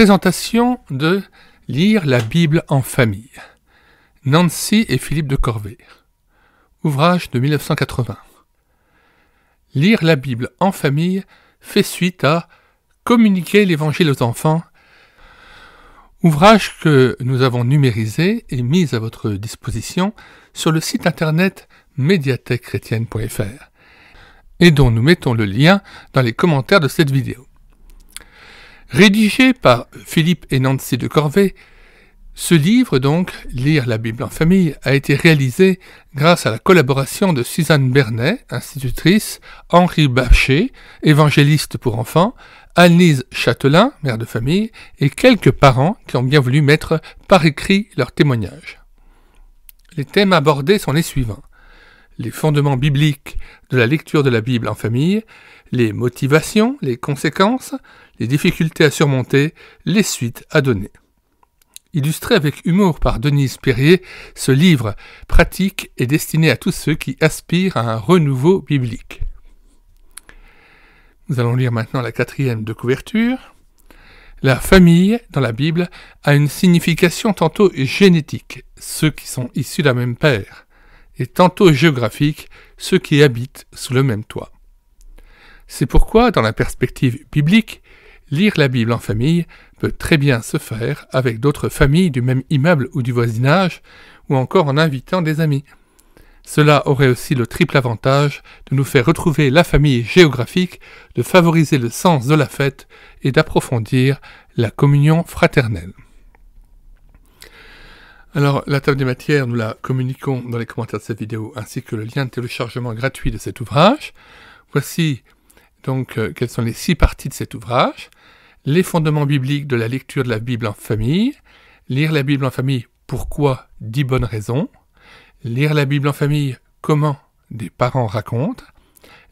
Présentation de Lire la Bible en famille. Nancy et Philippe de Corvée. Ouvrage de 1980. Lire la Bible en famille fait suite à Communiquer l'Évangile aux enfants. Ouvrage que nous avons numérisé et mis à votre disposition sur le site internet médiathèquechrétienne.fr et dont nous mettons le lien dans les commentaires de cette vidéo. Rédigé par Philippe et Nancy de Corvée, ce livre donc, Lire la Bible en famille, a été réalisé grâce à la collaboration de Suzanne Bernet, institutrice, Henri Bachet, évangéliste pour enfants, Anne-Lise Châtelain, mère de famille, et quelques parents qui ont bien voulu mettre par écrit leur témoignage. Les thèmes abordés sont les suivants: les fondements bibliques de la lecture de la Bible en famille, les motivations, les conséquences, les difficultés à surmonter, les suites à donner. Illustré avec humour par Denise Perrier, ce livre pratique est destiné à tous ceux qui aspirent à un renouveau biblique. Nous allons lire maintenant la 4e de couverture. La famille, dans la Bible, a une signification tantôt génétique, ceux qui sont issus d'un même père, et tantôt géographique, ceux qui habitent sous le même toit. C'est pourquoi, dans la perspective biblique, lire la Bible en famille peut très bien se faire avec d'autres familles du même immeuble ou du voisinage, ou encore en invitant des amis. Cela aurait aussi le triple avantage de nous faire retrouver la famille géographique, de favoriser le sens de la fête et d'approfondir la communion fraternelle. Alors, la table des matières, nous la communiquons dans les commentaires de cette vidéo, ainsi que le lien de téléchargement gratuit de cet ouvrage. Voici donc quelles sont les 6 parties de cet ouvrage. Les fondements bibliques de la lecture de la Bible en famille. Lire la Bible en famille, pourquoi 10 bonnes raisons. Lire la Bible en famille, comment des parents racontent.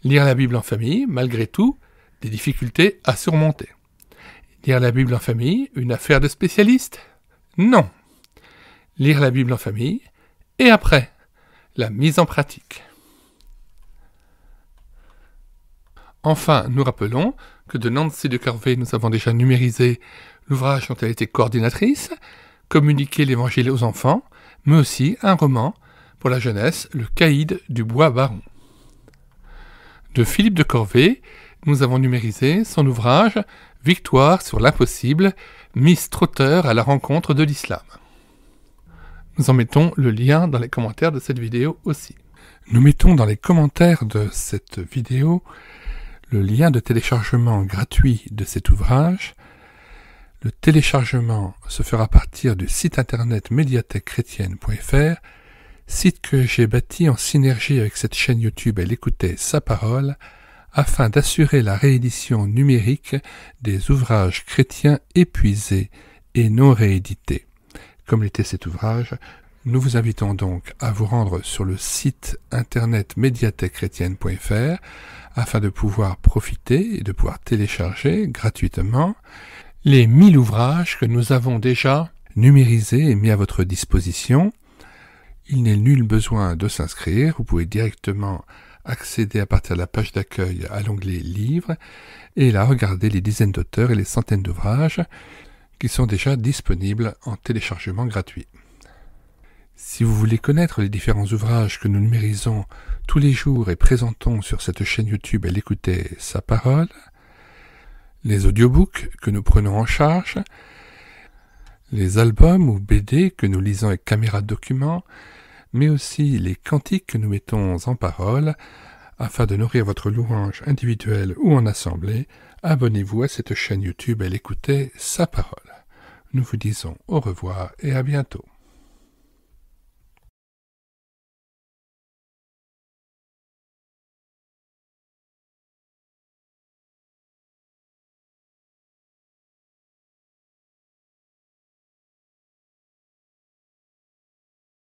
Lire la Bible en famille, malgré tout, des difficultés à surmonter. Lire la Bible en famille, une affaire de spécialiste? Non. Lire la Bible en famille, et après, la mise en pratique. Enfin, nous rappelons que de Nancy de Corvée, nous avons déjà numérisé l'ouvrage dont elle était coordinatrice, Communiquer l'Évangile aux enfants, mais aussi un roman pour la jeunesse, Le Caïd du Bois Baron. De Philippe de Corvée, nous avons numérisé son ouvrage Victoire sur l'impossible, Miss Trotter à la rencontre de l'islam. Nous en mettons le lien dans les commentaires de cette vidéo aussi. Nous mettons dans les commentaires de cette vidéo le lien de téléchargement gratuit de cet ouvrage. Le téléchargement se fera à partir du site internet médiathèquechrétienne.fr, site que j'ai bâti en synergie avec cette chaîne YouTube Elle écoutait sa parole, afin d'assurer la réédition numérique des ouvrages chrétiens épuisés et non réédités. Comme l'était cet ouvrage, nous vous invitons donc à vous rendre sur le site internet médiathèquechrétienne.fr afin de pouvoir profiter et de pouvoir télécharger gratuitement les 1000 ouvrages que nous avons déjà numérisés et mis à votre disposition. Il n'est nul besoin de s'inscrire, vous pouvez directement accéder à partir de la page d'accueil à l'onglet Livres et là regarder les dizaines d'auteurs et les centaines d'ouvrages qui sont déjà disponibles en téléchargement gratuit. Si vous voulez connaître les différents ouvrages que nous numérisons tous les jours et présentons sur cette chaîne YouTube Elle écoutait sa parole, les audiobooks que nous prenons en charge, les albums ou BD que nous lisons avec caméra de document, mais aussi les cantiques que nous mettons en parole, afin de nourrir votre louange individuelle ou en assemblée, abonnez-vous à cette chaîne YouTube Elle écoutait sa parole. Nous vous disons au revoir et à bientôt.